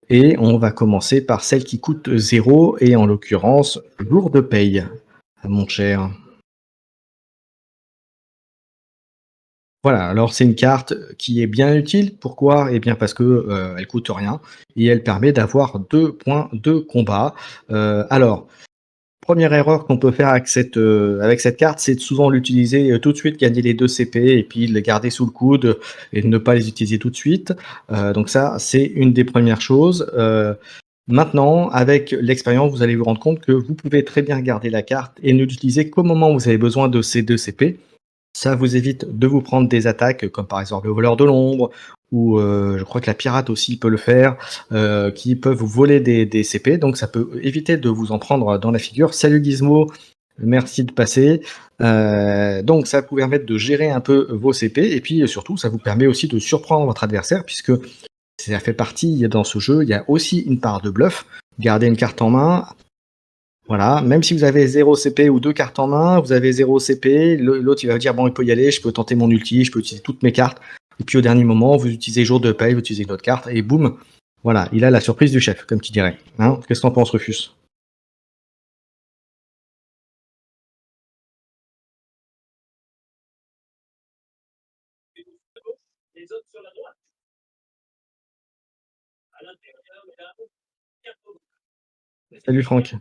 et on va commencer par celle qui coûte 0 et en l'occurrence, jour de paye, mon cher. Voilà, alors c'est une carte qui est bien utile. Pourquoi? Eh bien parce que, elle coûte rien et elle permet d'avoir 2 points de combat. Alors, première erreur qu'on peut faire avec cette carte, c'est de souvent l'utiliser, tout de suite, gagner les 2 CP et puis les garder sous le coude et de ne pas les utiliser tout de suite. Donc ça, c'est une des premières choses. Maintenant, avec l'expérience, vous allez vous rendre compte que vous pouvez très bien garder la carte et ne l'utiliser qu'au moment où vous avez besoin de ces 2 CP. Ça vous évite de vous prendre des attaques comme par exemple le voleur de l'ombre ou je crois que la pirate aussi peut le faire, qui peuvent vous voler des CP, donc ça peut éviter de vous en prendre dans la figure. Salut Gizmo, merci de passer. Donc ça va vous permettre de gérer un peu vos CP et puis surtout ça vous permet aussi de surprendre votre adversaire puisque ça fait partie dans ce jeu, il y a aussi une part de bluff. Garder une carte en main, voilà, même si vous avez 0 CP ou 2 cartes en main, vous avez 0 CP, l'autre il va dire: «Bon, il peut y aller, je peux tenter mon ulti, je peux utiliser toutes mes cartes» et puis au dernier moment, vous utilisez jour de paye, vous utilisez une autre carte et boum, voilà, il a la surprise du chef, comme tu dirais, hein. Qu'est-ce que tu en penses, Rufus? Salut Franck.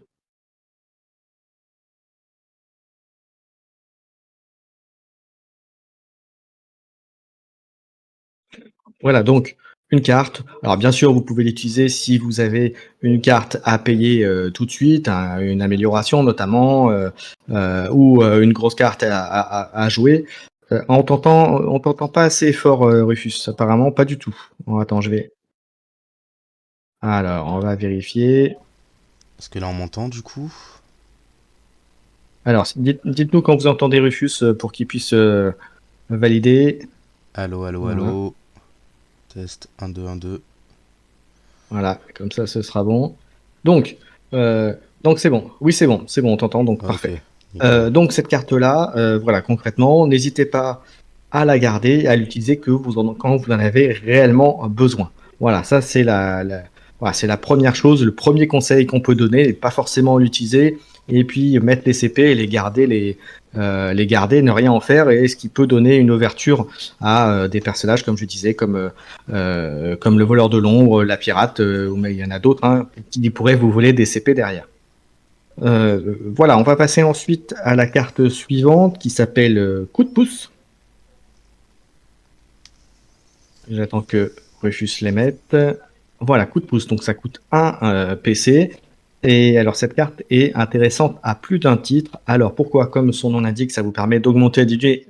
Voilà, donc une carte. Alors bien sûr, vous pouvez l'utiliser si vous avez une carte à payer, tout de suite, une amélioration notamment, ou une grosse carte à jouer. On t'entend pas assez fort, Rufus, apparemment pas du tout. Bon attends, je vais alors on va vérifier. Est-ce que là on m'entend du coup? Alors dites-nous quand vous entendez Rufus, pour qu'il puisse, valider. Allô, allô, Voilà, allô. Test 1, 2, 1, 2. voilà, comme ça ce sera bon. Donc, donc c'est bon. Oui, c'est bon, on t'entend donc Ok, parfait. nickel. Donc cette carte-là, voilà, concrètement, n'hésitez pas à la garder, à l'utiliser quand vous en avez réellement besoin. Voilà, ça c'est voilà, c'est la première chose, le premier conseil qu'on peut donner, et pas forcément l'utiliser et puis mettre les CP et les garder, ne rien en faire et ce qui peut donner une ouverture à, des personnages comme je disais, comme le voleur de l'ombre, la pirate, mais il y en a d'autres, hein, qui pourraient vous voler des CP derrière. Voilà, on va passer ensuite à la carte suivante qui s'appelle coup de pouce. J'attends que Rufus les mette. Voilà, coup de pouce, donc ça coûte un PC. Et alors cette carte est intéressante à plus d'un titre. Alors pourquoi? Comme son nom l'indique, ça vous permet d'augmenter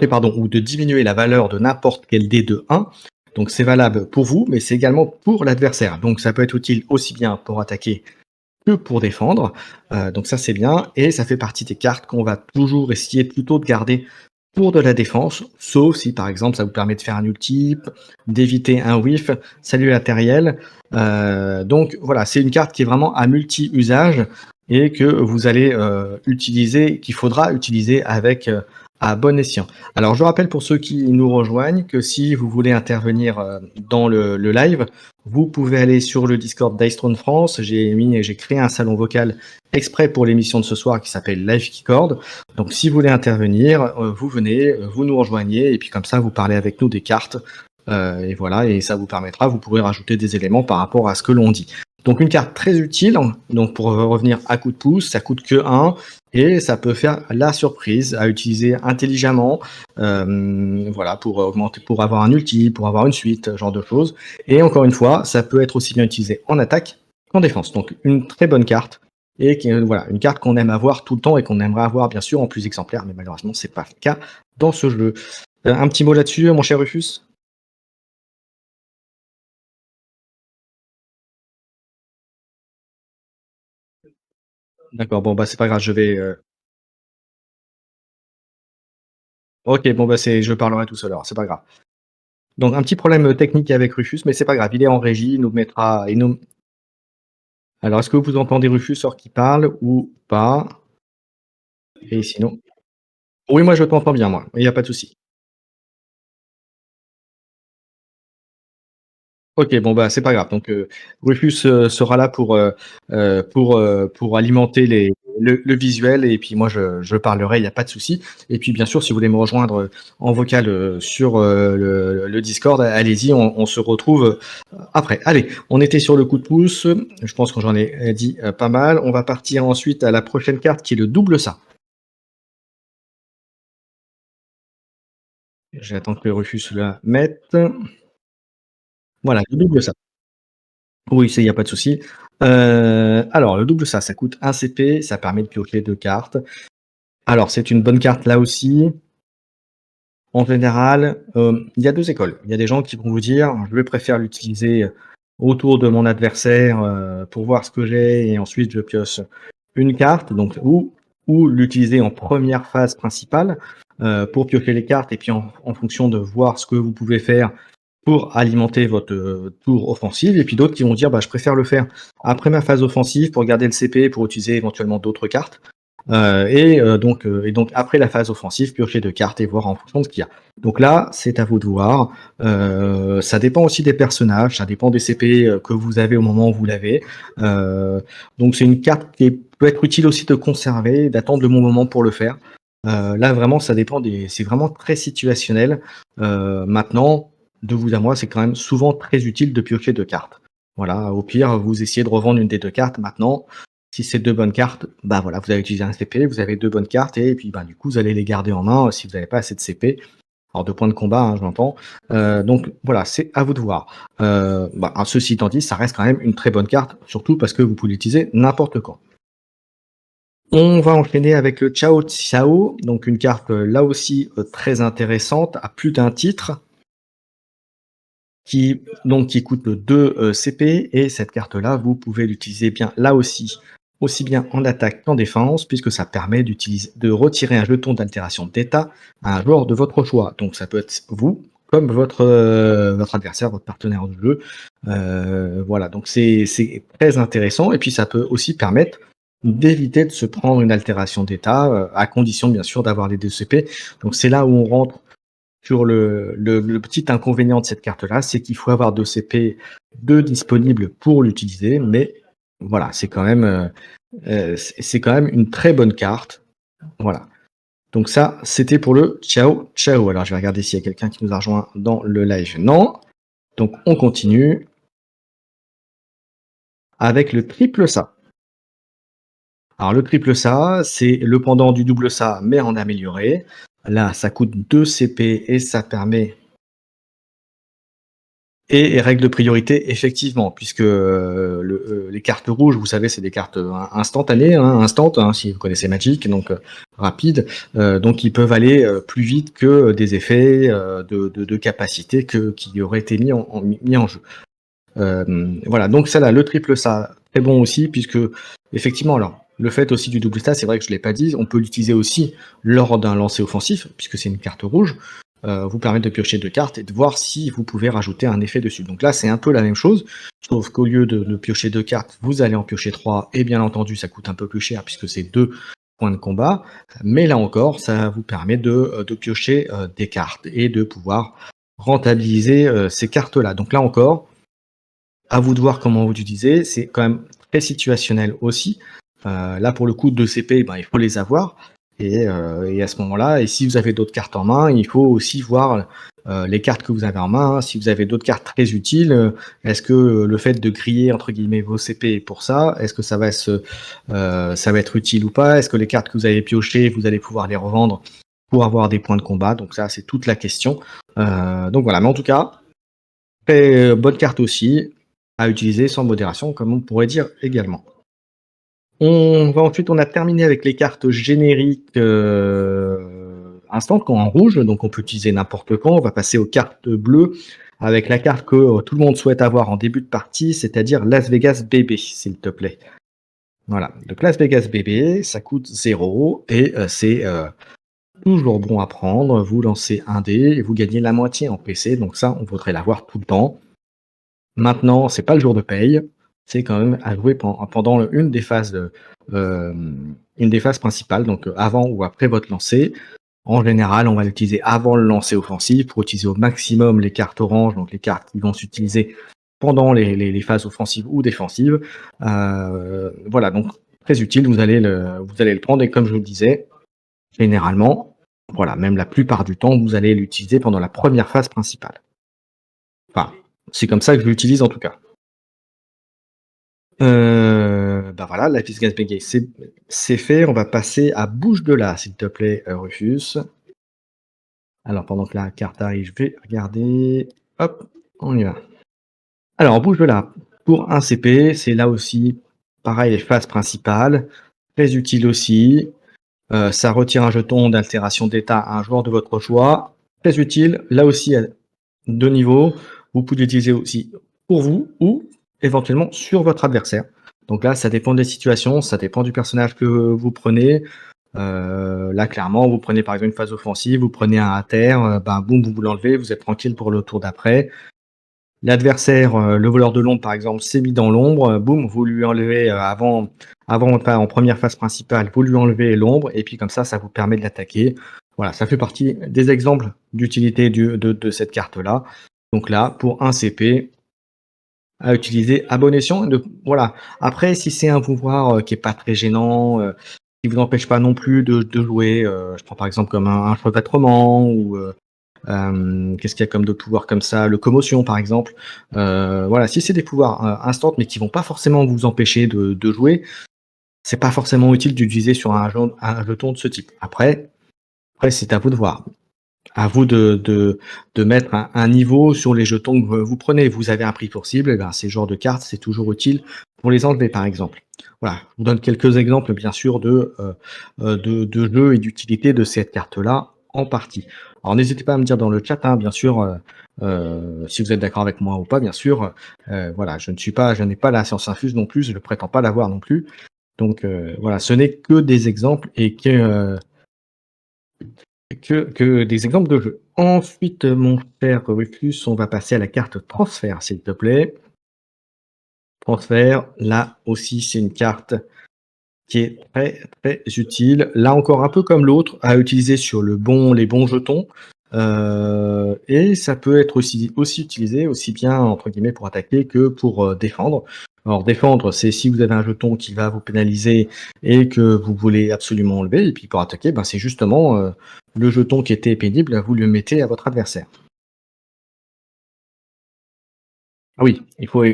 pardon, ou de diminuer la valeur de n'importe quel dé de 1. Donc c'est valable pour vous, mais c'est également pour l'adversaire. Donc ça peut être utile aussi bien pour attaquer que pour défendre. Donc ça c'est bien et ça fait partie des cartes qu'on va toujours essayer plutôt de garder pour de la défense, sauf si par exemple ça vous permet de faire un ulti, d'éviter un whiff. Salut la Terriel. Donc voilà, c'est une carte qui est vraiment à multi-usage et que vous allez utiliser, qu'il faudra utiliser avec à bon escient. Alors je rappelle pour ceux qui nous rejoignent que si vous voulez intervenir dans le live, vous pouvez aller sur le Discord d'Icetrone France. J'ai créé un salon vocal exprès pour l'émission de ce soir qui s'appelle Live Keycord. Donc si vous voulez intervenir, vous venez, vous nous rejoignez et puis comme ça vous parlez avec nous des cartes. Et voilà, et ça vous permettra, vous pourrez rajouter des éléments par rapport à ce que l'on dit. Donc une carte très utile, donc pour revenir à coup de pouce, ça coûte que 1 et ça peut faire la surprise à utiliser intelligemment, voilà, pour augmenter, pour avoir un ulti, pour avoir une suite, ce genre de choses. Et encore une fois, ça peut être aussi bien utilisé en attaque qu'en défense. Donc une très bonne carte et qui, voilà, une carte qu'on aime avoir tout le temps et qu'on aimerait avoir bien sûr en plus exemplaire, mais malheureusement c'est pas le cas dans ce jeu. Un petit mot là-dessus, mon cher Rufus? D'accord, bon bah c'est pas grave, je vais. Ok, bon bah je parlerai tout seul alors, c'est pas grave. Donc un petit problème technique avec Rufus, mais c'est pas grave, il est en régie, il nous mettra. Alors est-ce que vous entendez Rufus or qui parle ou pas? Et sinon. Oui, moi je t'entends bien, moi, il n'y a pas de souci. Ok, bon bah c'est pas grave. Donc Rufus sera là pour alimenter le visuel et puis moi je parlerai, il n'y a pas de souci. Et puis bien sûr, si vous voulez me rejoindre en vocal sur le Discord, allez-y, on se retrouve après. Allez, on était sur le coup de pouce. Je pense que j'en ai dit pas mal. On va partir ensuite à la prochaine carte qui est le double ça. J'attends que Rufus la mette. Voilà, le double ça. Oui, il y a pas de souci. Alors le double ça coûte 1 CP, ça permet de piocher 2 cartes. Alors c'est une bonne carte là aussi. En général, il y a 2 écoles. Il y a des gens qui vont vous dire: «Je préfère l'utiliser autour de mon adversaire, pour voir ce que j'ai et ensuite je pioche une carte», donc ou l'utiliser en première phase principale, pour piocher les cartes et puis en fonction de voir ce que vous pouvez faire pour alimenter votre tour offensive, et puis d'autres qui vont dire bah, je préfère le faire après ma phase offensive pour garder le CP pour utiliser éventuellement d'autres cartes. Donc après la phase offensive, piocher 2 cartes et voir en fonction de ce qu'il y a. Donc là, c'est à vous de voir. Ça dépend aussi des personnages, ça dépend des CP que vous avez au moment où vous l'avez. Donc c'est une carte qui peut être utile aussi de conserver, d'attendre le bon moment pour le faire. Là vraiment, ça dépend c'est vraiment très situationnel. Maintenant, de vous à moi, c'est quand même souvent très utile de piocher 2 cartes. Voilà, au pire, vous essayez de revendre une des 2 cartes. Maintenant, si c'est 2 bonnes cartes, bah voilà, vous avez utilisé un CP, vous avez 2 bonnes cartes, et puis bah, du coup, vous allez les garder en main si vous n'avez pas assez de CP. Alors, de points de combat, hein, j'entends. Donc voilà, c'est à vous de voir. Ceci étant dit, ça reste quand même une très bonne carte, surtout parce que vous pouvez l'utiliser n'importe quand. On va enchaîner avec le Ciao Ciao, donc une carte là aussi très intéressante, à plus d'un titre, qui coûte 2 CP, et cette carte-là, vous pouvez l'utiliser bien là aussi bien en attaque qu'en défense, puisque ça permet de retirer un jeton d'altération d'état à un joueur de votre choix. Donc ça peut être vous, comme votre adversaire, votre partenaire de jeu. Voilà, donc c'est très intéressant, et puis ça peut aussi permettre d'éviter de se prendre une altération d'état, à condition bien sûr d'avoir les 2 CP. Donc c'est là où on rentre sur le petit inconvénient de cette carte-là, c'est qu'il faut avoir 2 CP de disponibles pour l'utiliser, mais voilà, c'est quand même une très bonne carte. Voilà. Donc ça, c'était pour le Ciao Ciao. Alors je vais regarder s'il y a quelqu'un qui nous a rejoint dans le live. Non. Donc on continue avec le triple ça. Alors le triple ça, c'est le pendant du double ça, mais en amélioré. Là, ça coûte 2 CP et ça permet. Et règle de priorité, effectivement, puisque les cartes rouges, vous savez, c'est des cartes instantanées, si vous connaissez Magic, donc rapide. Donc ils peuvent aller plus vite que des effets de capacité qui auraient été mis en jeu. Voilà, donc ça là, le triple ça, très bon aussi, puisque effectivement, alors le fait aussi du double ça, c'est vrai que je l'ai pas dit, on peut l'utiliser aussi lors d'un lancer offensif, puisque c'est une carte rouge, vous permet de piocher 2 cartes et de voir si vous pouvez rajouter un effet dessus. Donc là, c'est un peu la même chose, sauf qu'au lieu de piocher 2 cartes, vous allez en piocher 3, et bien entendu, ça coûte un peu plus cher, puisque c'est 2 points de combat, mais là encore, ça vous permet de piocher des cartes et de pouvoir rentabiliser ces cartes-là. Donc là encore, à vous de voir comment vous l'utilisez. C'est quand même très situationnel aussi. Là, pour le coup, 2 CP, il faut les avoir. Et à ce moment-là, et si vous avez d'autres cartes en main, il faut aussi voir les cartes que vous avez en main. Si vous avez d'autres cartes très utiles, est-ce que le fait de griller entre guillemets vos CP pour ça, est-ce que ça va être utile ou pas? Est-ce que les cartes que vous avez piochées, vous allez pouvoir les revendre pour avoir des points de combat? Donc ça, c'est toute la question. Donc voilà, mais en tout cas, très bonne carte aussi, à utiliser sans modération, comme on pourrait dire également. On a terminé avec les cartes génériques instant en rouge, donc on peut utiliser n'importe quand. On va passer aux cartes bleues avec la carte que tout le monde souhaite avoir en début de partie, c'est-à-dire Las Vegas Bébé, s'il te plaît. Voilà, donc Las Vegas Bébé, ça coûte 0 et c'est toujours bon à prendre. Vous lancez un dé et vous gagnez la moitié en PC, donc ça, on voudrait l'avoir tout le temps. Maintenant, c'est pas le jour de paye, c'est quand même à jouer pendant une des phases principales, donc avant ou après votre lancer. En général, on va l'utiliser avant le lancer offensif pour utiliser au maximum les cartes oranges, donc les cartes qui vont s'utiliser pendant les phases offensives ou défensives. Voilà, donc très utile, vous allez le prendre et comme je vous le disais, généralement, voilà, même la plupart du temps, vous allez l'utiliser pendant la première phase principale. Enfin, c'est comme ça que je l'utilise en tout cas. Bah voilà, Life is Gaspégé, c'est fait. On va passer à Bouge de là, s'il te plaît, Rufus. Alors, pendant que la carte arrive, je vais regarder. Hop, on y va. Alors, Bouge de là, pour un CP, c'est là aussi, pareil, les phases principales. Très utile aussi. Ça retire un jeton d'altération d'état à un joueur de votre choix. Très utile. Là aussi, à 2 niveaux. Vous pouvez l'utiliser aussi pour vous ou éventuellement sur votre adversaire. Donc là, ça dépend des situations, ça dépend du personnage que vous prenez. Là, clairement, vous prenez par exemple une phase offensive, vous prenez un à terre, ben, boum, vous l'enlevez, vous êtes tranquille pour le tour d'après. L'adversaire, le voleur de l'ombre, par exemple, s'est mis dans l'ombre, boum, vous lui enlevez enfin, en première phase principale, vous lui enlevez l'ombre, et puis comme ça vous permet de l'attaquer. Voilà, ça fait partie des exemples d'utilité de cette carte-là. Donc là, pour un CP, à utiliser à bon escient. Voilà. Après, si c'est un pouvoir qui est pas très gênant, qui vous empêche pas non plus de jouer, je prends par exemple comme un chevêtrement ou qu'est-ce qu'il y a comme d'autres pouvoirs comme ça, le commotion par exemple. Voilà, si c'est des pouvoirs instants mais qui vont pas forcément vous empêcher de jouer, c'est pas forcément utile d'utiliser sur un jeton de ce type. Après c'est à vous de voir. À vous de mettre un niveau sur les jetons que vous prenez. Vous avez un prix pour cible, et ben, ces genres de cartes, c'est toujours utile pour les enlever, par exemple. Voilà, je vous donne quelques exemples, bien sûr, de jeux et d'utilité de cette carte-là en partie. Alors, n'hésitez pas à me dire dans le chat, hein, bien sûr, si vous êtes d'accord avec moi ou pas, bien sûr. Voilà, je n'ai pas la science infuse non plus, je ne prétends pas l'avoir non plus. Donc, voilà, ce n'est que des exemples et que des exemples de jeux. Ensuite, mon cher Rufus, on va passer à la carte transfert, s'il te plaît. Transfert, là aussi, c'est une carte qui est très, très utile. Là encore, un peu comme l'autre, à utiliser sur les bons jetons. Et ça peut être aussi utilisé, aussi bien, entre guillemets, pour attaquer que pour défendre. Alors, défendre, c'est si vous avez un jeton qui va vous pénaliser et que vous voulez absolument enlever. Et puis, pour attaquer, ben, c'est justement le jeton qui était pénible, vous le mettez à votre adversaire. Ah oui, il faut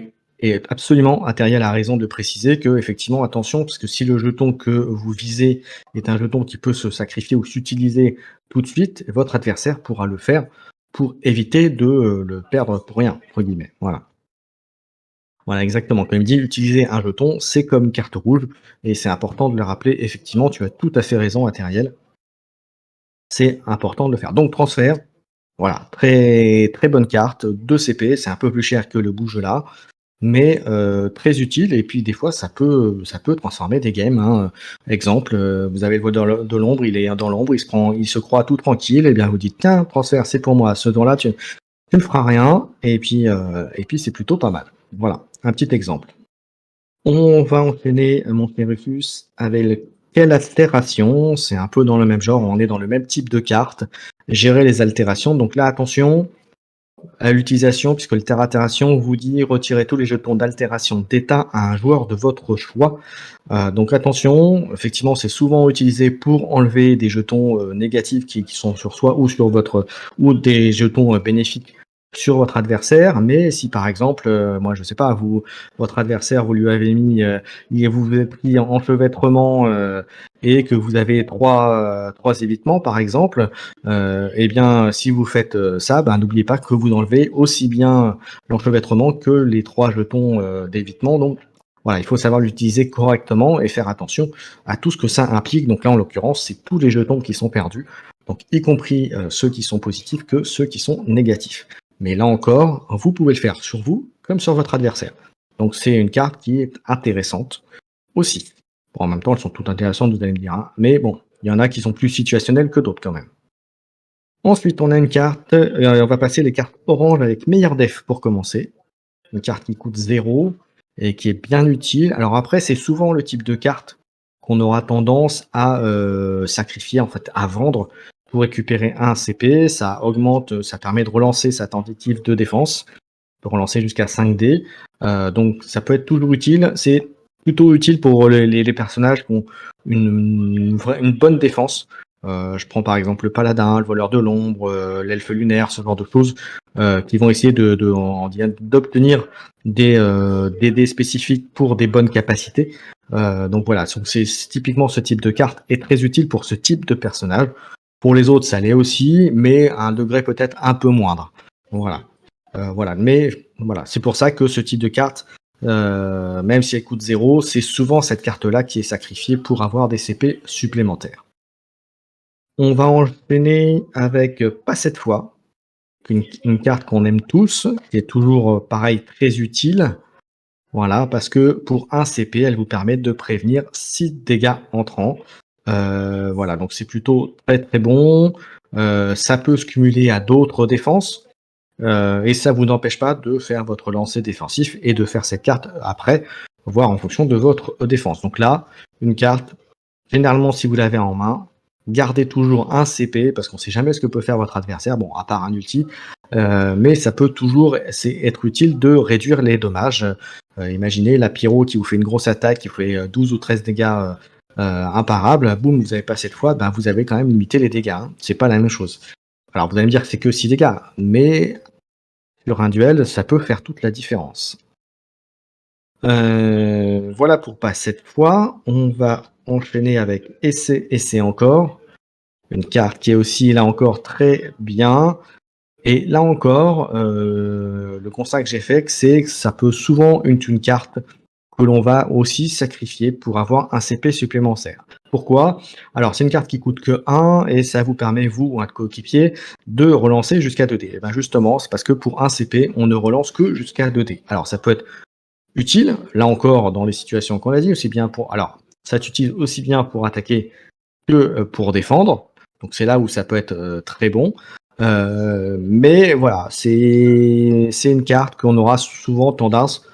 et absolument, Aterial a raison de préciser que effectivement, attention, parce que si le jeton que vous visez est un jeton qui peut se sacrifier ou s'utiliser tout de suite, votre adversaire pourra le faire pour éviter de le perdre pour rien, entre guillemets. Voilà. Voilà, exactement. Comme il dit, utiliser un jeton, c'est comme carte rouge, et c'est important de le rappeler. Effectivement, tu as tout à fait raison, Aterial. C'est important de le faire. Donc, transfert, voilà, très, très bonne carte, 2 CP, c'est un peu plus cher que le bouge là, mais très utile et puis des fois ça peut transformer des games, hein. Exemple, vous avez le voix de l'ombre, il est dans l'ombre, il se croit tout tranquille et bien vous dites: «Tiens, transfert, c'est pour moi, ce don-là tu ne feras rien» et puis c'est plutôt pas mal. Voilà, un petit exemple. On va enchaîner, mon cher Rufus, avec quelle altération? C'est un peu dans le même genre, on est dans le même type de carte. Gérer les altérations, donc là attention, à l'utilisation, puisque l'altération vous dit retirer tous les jetons d'altération d'état à un joueur de votre choix. Donc attention, effectivement, c'est souvent utilisé pour enlever des jetons négatifs qui sont sur soi ou sur votre ou des jetons bénéfiques sur votre adversaire. Mais si par exemple, moi je sais pas, votre adversaire, vous lui avez mis, vous vous êtes pris en enchevêtrement et que vous avez trois évitements par exemple, eh bien, si vous faites ça, ben, n'oubliez pas que vous enlevez aussi bien l'enchevêtrement que les 3 jetons d'évitement. Donc, voilà, il faut savoir l'utiliser correctement et faire attention à tout ce que ça implique. Donc là, en l'occurrence, c'est tous les jetons qui sont perdus, donc y compris ceux qui sont positifs que ceux qui sont négatifs. Mais là encore, vous pouvez le faire sur vous comme sur votre adversaire. Donc c'est une carte qui est intéressante aussi. Bon, en même temps, elles sont toutes intéressantes, vous allez me dire, hein, mais bon, il y en a qui sont plus situationnelles que d'autres quand même. Ensuite, on a une carte, on va passer les cartes orange avec meilleur def pour commencer. Une carte qui coûte 0 et qui est bien utile. Alors après, c'est souvent le type de carte qu'on aura tendance à sacrifier, en fait, à vendre pour récupérer un CP. Ça augmente, ça permet de relancer sa tentative de défense. peut relancer jusqu'à 5 dés. Donc ça peut être toujours utile. C'est plutôt utile pour les personnages qui ont une bonne défense. Je prends par exemple le paladin, le voleur de l'ombre, l'elfe lunaire, ce genre de choses, qui vont essayer d'obtenir des dés spécifiques pour des bonnes capacités. Donc voilà, c'est typiquement ce type de carte est très utile pour ce type de personnage. Pour les autres, ça l'est aussi, mais à un degré peut-être un peu moindre. Voilà. Voilà. Mais voilà, c'est pour ça que ce type de carte, même si elle coûte 0, c'est souvent cette carte-là qui est sacrifiée pour avoir des CP supplémentaires. On va enchaîner avec Pas cette fois, une carte qu'on aime tous, qui est toujours pareil très utile. Voilà, parce que pour 1 CP, elle vous permet de prévenir 6 dégâts entrants. Voilà, donc c'est plutôt très très bon. Ça peut se cumuler à d'autres défenses. Et ça vous n'empêche pas de faire votre lancer défensif et de faire cette carte après, voire en fonction de votre défense. Donc là, une carte, généralement si vous l'avez en main, gardez toujours un CP, parce qu'on ne sait jamais ce que peut faire votre adversaire, bon, à part un ulti, mais ça peut toujours être utile de réduire les dommages. Imaginez la pyro qui vous fait une grosse attaque, qui vous fait 12 ou 13 dégâts imparables, boum, vous avez pas cette fois, ben, vous avez quand même limité les dégâts. Hein. C'est pas la même chose. Alors vous allez me dire que c'est que 6 dégâts, mais sur un duel, ça peut faire toute la différence. Voilà pour pas cette fois. On va enchaîner avec Essai encore. Une carte qui est aussi là encore très bien. Et là encore, le constat que j'ai fait, c'est que ça peut souvent être une carte que l'on va aussi sacrifier pour avoir un CP supplémentaire. Pourquoi? Alors c'est une carte qui coûte que 1 et ça vous permet, vous ou un coéquipier, de relancer jusqu'à 2 dés. Et bien justement, c'est parce que pour un CP, on ne relance que jusqu'à 2 dés. Alors ça peut être utile, là encore, dans les situations qu'on a dit, aussi bien pour. Alors, ça s'utilise aussi bien pour attaquer que pour défendre. Donc c'est là où ça peut être très bon. Mais voilà, c'est une carte qu'on aura souvent tendance,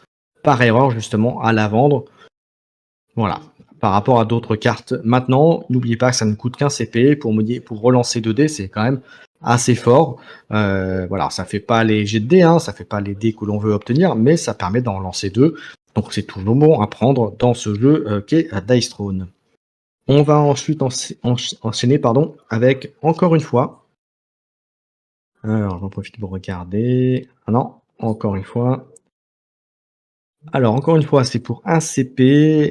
par erreur justement, à la vendre. Voilà, par rapport à d'autres cartes. Maintenant, n'oubliez pas que ça ne coûte qu'un CP. Pour relancer 2 dés, c'est quand même assez fort. Voilà, ça fait pas les jets de dés, hein, ça fait pas les dés que l'on veut obtenir, mais ça permet d'en lancer 2. Donc c'est toujours bon à prendre dans ce jeu qu'est Dice Throne. On va ensuite enchaîner avec encore une fois. Alors j'en profite pour regarder. Ah non, encore une fois. Alors encore une fois, c'est pour un CP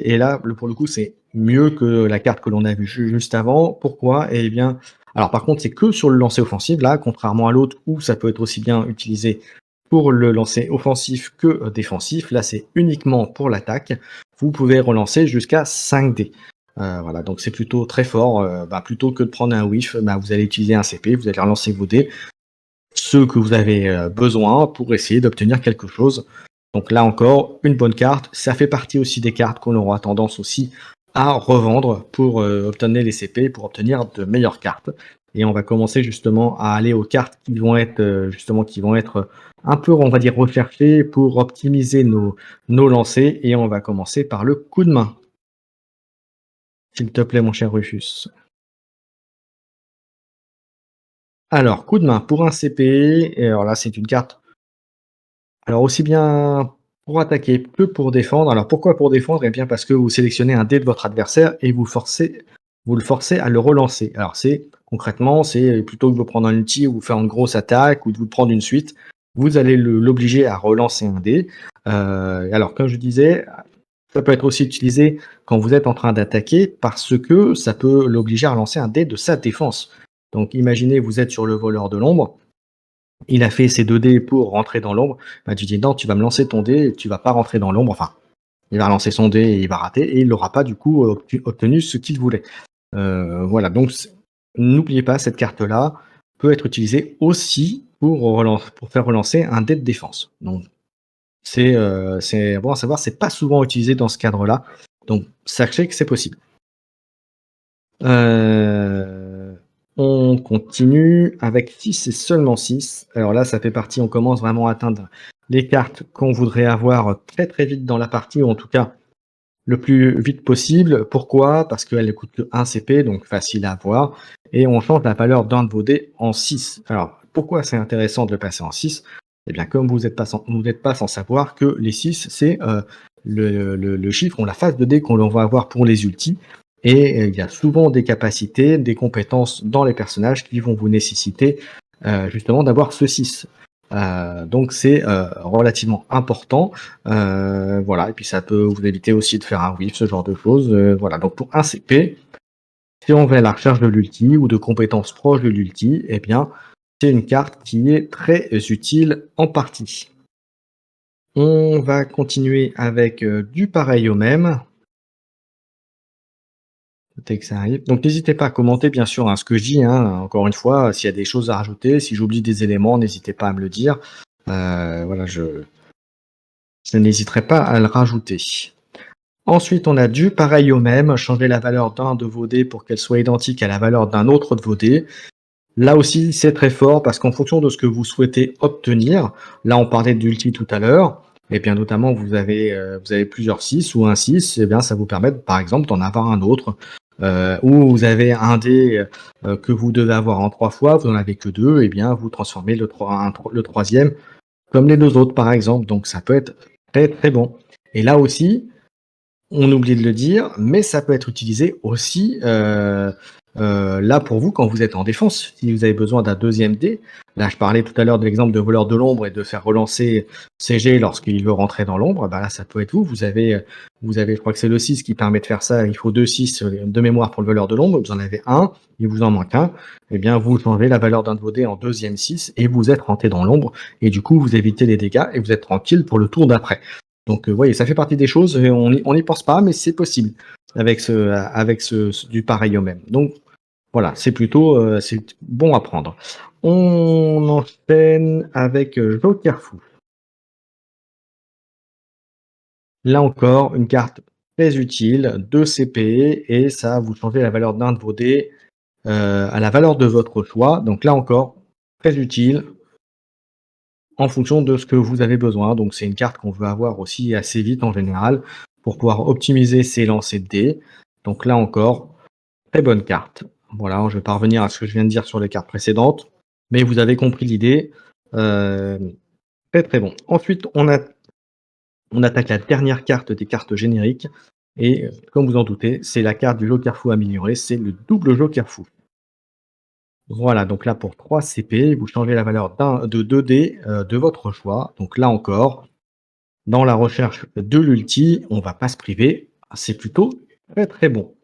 et là, pour le coup, c'est mieux que la carte que l'on a vue juste avant. Pourquoi? Eh bien, alors par contre, c'est que sur le lancer offensif là, contrairement à l'autre où ça peut être aussi bien utilisé pour le lancer offensif que défensif. Là, c'est uniquement pour l'attaque. Vous pouvez relancer jusqu'à 5 dés. Voilà, donc c'est plutôt très fort. Plutôt que de prendre un whiff, vous allez utiliser un CP, vous allez relancer vos dés, ceux que vous avez besoin pour essayer d'obtenir quelque chose. Donc là encore, une bonne carte. Ça fait partie aussi des cartes qu'on aura tendance aussi à revendre pour obtenir les CP, pour obtenir de meilleures cartes. Et on va commencer justement à aller aux cartes qui vont être un peu, on va dire, recherchées pour optimiser nos lancers. Et on va commencer par le coup de main. S'il te plaît, mon cher Rufus. Alors, coup de main pour un CP. Et alors là, c'est une carte. Alors, aussi bien pour attaquer que pour défendre. Alors, pourquoi pour défendre? Eh bien, parce que vous sélectionnez un dé de votre adversaire et vous le forcez à le relancer. Alors, concrètement, c'est plutôt que de vous prendre un ulti ou vous faire une grosse attaque ou de vous prendre une suite, vous allez l'obliger à relancer un dé. Alors, comme je disais, ça peut être aussi utilisé quand vous êtes en train d'attaquer parce que ça peut l'obliger à lancer un dé de sa défense. Donc, imaginez, vous êtes sur le voleur de l'ombre. Il a fait ses 2 dés pour rentrer dans l'ombre. Tu dis non, tu vas me lancer ton dé, tu vas pas rentrer dans l'ombre. Enfin, il va lancer son dé et il va rater et il n'aura pas du coup obtenu ce qu'il voulait. Voilà, donc n'oubliez pas, cette carte-là peut être utilisée aussi pour faire relancer un dé de défense. Donc c'est bon à savoir, c'est pas souvent utilisé dans ce cadre-là. Donc sachez que c'est possible. On continue avec 6 et seulement 6. Alors là, ça fait partie, on commence vraiment à atteindre les cartes qu'on voudrait avoir très très vite dans la partie, ou en tout cas le plus vite possible. Pourquoi? Parce qu'elle ne coûte que 1 CP, donc facile à avoir. Et on change la valeur d'un de vos dés en 6. Alors, pourquoi c'est intéressant de le passer en 6? Eh bien, comme vous n'êtes pas sans savoir que les 6, c'est le chiffre, ou la phase de dé qu'on va avoir pour les ultis. Et il y a souvent des capacités, des compétences dans les personnages qui vont vous nécessiter justement d'avoir ce 6. Donc c'est relativement important. Voilà, et puis ça peut vous éviter aussi de faire un whiff, ce genre de choses. Voilà, donc pour un CP, si on va à la recherche de l'ulti ou de compétences proches de l'ulti, eh bien, c'est une carte qui est très utile en partie. On va continuer avec du pareil au même. Dès que ça arrive. Donc n'hésitez pas à commenter bien sûr, hein, ce que je dis, hein. Encore une fois, s'il y a des choses à rajouter, si j'oublie des éléments, n'hésitez pas à me le dire. Voilà, je n'hésiterai pas à le rajouter. Ensuite, on a du pareil au même, changer la valeur d'un de vos dés pour qu'elle soit identique à la valeur d'un autre de vos dés. Là aussi, c'est très fort parce qu'en fonction de ce que vous souhaitez obtenir, là on parlait d'ulti tout à l'heure, et bien notamment vous avez plusieurs 6 ou un 6, et bien ça vous permet par exemple d'en avoir un autre. Ou vous avez un dé que vous devez avoir en 3 fois, vous n'en avez que 2, et bien vous transformez le troisième comme les deux autres par exemple. Donc ça peut être très très bon. Et là aussi, on oublie de le dire, mais ça peut être utilisé aussi là pour vous quand vous êtes en défense. Si vous avez besoin d'un deuxième dé, là je parlais tout à l'heure de l'exemple de voleur de l'ombre et de faire relancer CG lorsqu'il veut rentrer dans l'ombre, bah là ça peut être vous. Vous avez, je crois que c'est le 6 qui permet de faire ça. Il faut 2 6 de mémoire pour le voleur de l'ombre. Vous en avez un, il vous en manque un. Eh bien vous changez la valeur d'un de vos dés en deuxième 6 et vous êtes rentré dans l'ombre. Et du coup vous évitez les dégâts et vous êtes tranquille pour le tour d'après. Donc, voyez, ça fait partie des choses, on n'y pense pas, mais c'est possible avec du pareil au même. Donc, voilà, c'est bon à prendre. On enchaîne avec Joker Fou. Là encore, une carte très utile, 2 CP, et ça, vous changez la valeur d'un de vos dés à la valeur de votre choix. Donc là encore, très utile en fonction de ce que vous avez besoin. Donc c'est une carte qu'on veut avoir aussi assez vite en général pour pouvoir optimiser ses lancers de dés. Donc là encore, très bonne carte. Voilà, je vais pas revenir à ce que je viens de dire sur les cartes précédentes, mais vous avez compris l'idée. Euh, très très bon. Ensuite, on attaque la dernière carte des cartes génériques. Et comme vous en doutez, c'est la carte du Joker Fou amélioré, c'est le double Joker Fou. Voilà, donc là pour 3 CP, vous changez la valeur de 2 dés de votre choix. Donc là encore, dans la recherche de l'ulti, on va pas se priver. C'est plutôt très très bon.